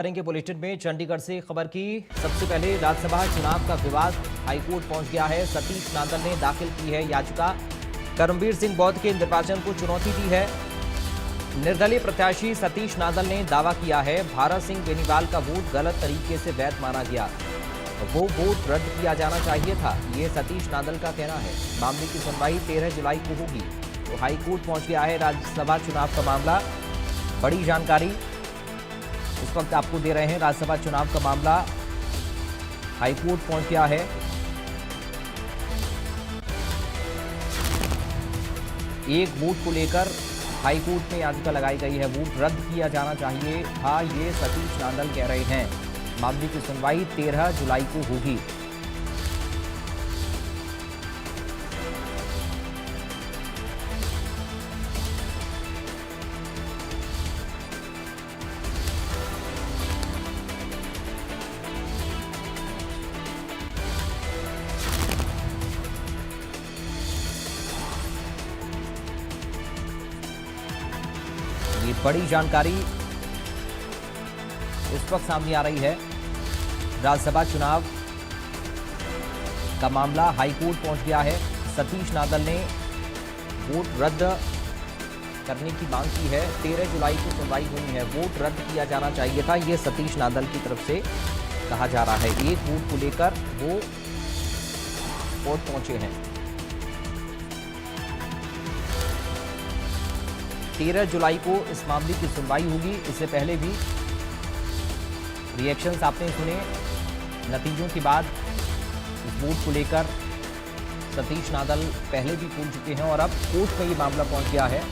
करेंगे बुलेटिन में चंडीगढ़ से खबर की। सबसे पहले राज्यसभा चुनाव का विवाद हाईकोर्ट पहुंच गया है। सतीश नांदल ने दाखिल की है याचिका। करमवीर सिंह बौद्ध के निर्वाचन को चुनौती दी है। निर्दलीय प्रत्याशी सतीश नांदल ने दावा किया है भारत सिंह बेनीवाल का वोट गलत तरीके से वैध माना गया, वो वोट रद्द किया जाना चाहिए था, ये सतीश नांदल का कहना है। मामले की सुनवाई 13 जुलाई को होगी। तो हाईकोर्ट पहुंच गया है राज्यसभा चुनाव का मामला। बड़ी जानकारी इस वक्त आपको दे रहे हैं। राज्यसभा चुनाव का मामला हाईकोर्ट पहुंच गया है। एक वोट को लेकर हाईकोर्ट में याचिका लगाई गई है। वोट रद्द किया जाना चाहिए था, ये सतीश नांदल कह रहे हैं। मामले की सुनवाई 13 जुलाई को होगी। ये बड़ी जानकारी इस वक्त सामने आ रही है। राज्यसभा चुनाव का मामला हाईकोर्ट पहुंच गया है। सतीश नांदल ने वोट रद्द करने की मांग की है। 13 जुलाई को सुनवाई होनी है। वोट रद्द किया जाना चाहिए था, यह सतीश नांदल की तरफ से कहा जा रहा है। एक वोट को लेकर वो कोर्ट पहुंचे हैं। 13 जुलाई को इस मामले की सुनवाई होगी। इससे पहले भी रिएक्शंस आपने सुने नतीजों के बाद। इस वोट को लेकर सतीश नांदल पहले भी बोल चुके हैं और अब कोर्ट में ये मामला पहुंच गया है।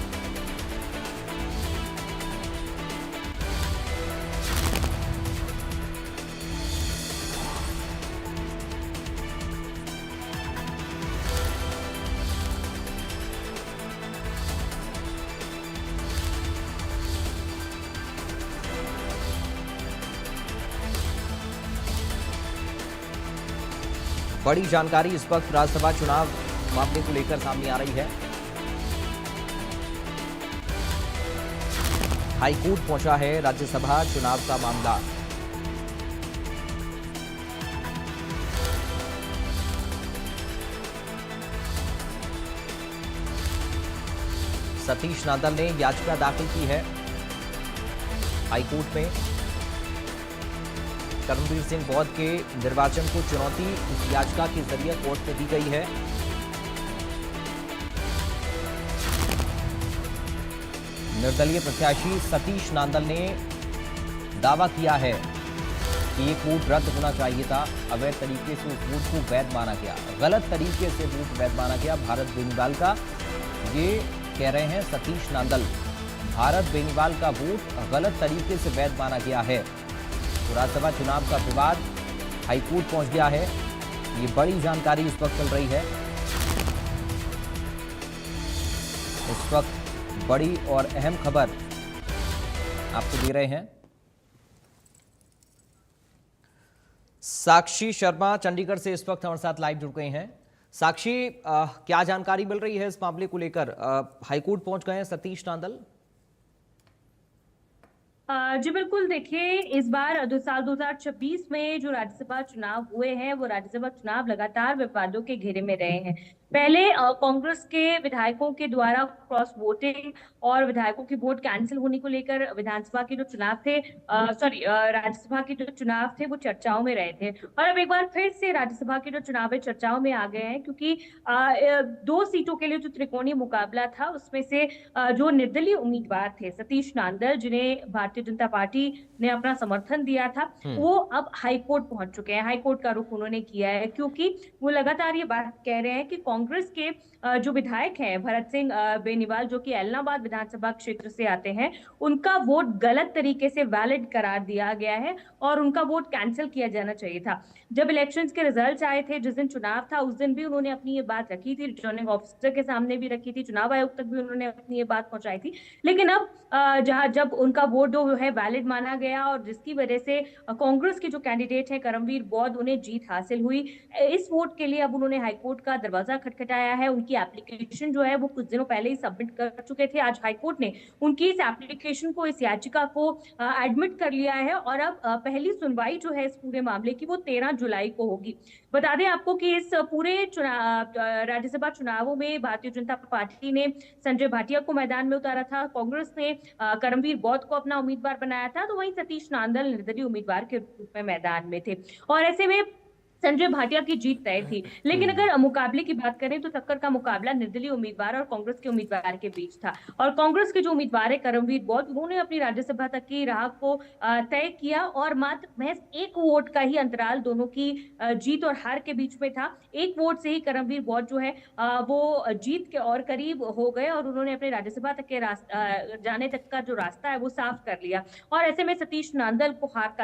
बड़ी जानकारी इस वक्त राज्यसभा चुनाव मामले को लेकर सामने आ रही है। हाईकोर्ट पहुंचा है राज्यसभा चुनाव का मामला। सतीश नांदल ने याचिका दाखिल की है हाईकोर्ट में। करमवीर सिंह बौद्ध के निर्वाचन को चुनौती इस याचिका के जरिए कोर्ट में दी गई है। निर्दलीय प्रत्याशी सतीश नांदल ने दावा किया है कि एक वोट रद्द होना चाहिए था। अवैध तरीके से उस वोट को वैध माना गया, गलत तरीके से वोट वैध माना गया भारत बेनीवाल का, ये कह रहे हैं सतीश नांदल। भारत बेनीवाल का वोट गलत तरीके से वैध माना गया है। तो राज्यसभा चुनाव का विवाद हाईकोर्ट पहुंच गया है। ये बड़ी जानकारी इस वक्त चल रही है। इस वक्त बड़ी और अहम खबर आपको दे रहे हैं। साक्षी शर्मा चंडीगढ़ से इस वक्त हमारे साथ लाइव जुड़ गए हैं। साक्षी, क्या जानकारी मिल रही है इस मामले को लेकर? हाईकोर्ट पहुंच गए हैं सतीश नांदल। जी बिल्कुल, देखिए इस बार साल 2026 में जो राज्यसभा चुनाव हुए हैं वो राज्यसभा चुनाव लगातार विवादों के घेरे में रहे हैं। पहले कांग्रेस के विधायकों के द्वारा क्रॉस वोटिंग और विधायकों के वोट कैंसिल होने को लेकर विधानसभा के जो चुनाव थे, राज्यसभा के जो चुनाव थे वो चर्चाओं में रहे थे। और अब एक बार फिर से राज्यसभा के जो चुनाव है चर्चाओं में आ गए हैं, क्योंकि 2 सीटों के लिए जो त्रिकोणीय मुकाबला था उसमें से जो निर्दलीय उम्मीदवार थे सतीश नांदल, जिन्हें भारतीय जनता पार्टी ने अपना समर्थन दिया था, वो अब हाईकोर्ट पहुंच चुके हैं। हाईकोर्ट का रुख उन्होंने किया है, क्योंकि वो लगातार ये बात कह रहे हैं कि कांग्रेस के जो विधायक हैं भरत सिंह बेनीवाल, जो कि एलनाबाद विधानसभा क्षेत्र से आते हैं, उनका वोट गलत तरीके से वैलिड करार दिया गया है और उनका वोट कैंसिल किया जाना चाहिए था। जब इलेक्शंस के रिजल्ट आए थे, जिस दिन चुनाव था, उस दिन भी उन्होंने अपनी ये बात रखी थी, रिटर्निंग ऑफिसर के सामने भी रखी थी, चुनाव आयोग तक भी उन्होंने अपनी ये बात पहुंचाई थी। लेकिन अब जब उनका वोट जो है वैलिड माना गया और जिसकी वजह से कांग्रेस के जो कैंडिडेट है करमवीर बौद्ध, उन्हें जीत हासिल हुई, इस वोट के लिए अब उन्होंने हाईकोर्ट का दरवाजा खटखटाया है। उनकी एप्लीकेशन जो है वो कुछ दिनों पहले ही सबमिट कर चुके थे। आज हाईकोर्ट ने उनकी इस एप्लीकेशन को, इस याचिका को एडमिट कर लिया है और अब पहली सुनवाई जो है इस पूरे मामले की वो 13 जुलाई को होगी। बता दें आपको कि इस पूरे राज्यसभा चुनावों में भारतीय जनता पार्टी ने संजय भाटिया को मैदान में उतारा था, कांग्रेस ने करमवीर बौद्ध को अपना उम्मीदवार बनाया था, तो वहीं सतीश नांदल निर्दलीय उम्मीदवार के रूप में मैदान में थे। और ऐसे में संजय भाटिया की जीत तय थी। लेकिन अगर मुकाबले की बात करें तो टक्कर का मुकाबला निर्दलीय उम्मीदवार और कांग्रेस के उम्मीदवार के बीच था। और कांग्रेस के जो उम्मीदवार है करमवीर बौद्ध, उन्होंने अपनी राज्यसभा तक की राह को तय किया और मात्र महज एक वोट का ही अंतराल दोनों की जीत और हार के बीच में था। एक वोट से ही करमवीर बौद्ध जो है वो जीत के और करीब हो गए और उन्होंने अपने राज्यसभा तक के जाने तक का जो रास्ता है वो साफ कर लिया। और ऐसे में सतीश नांदल को हार का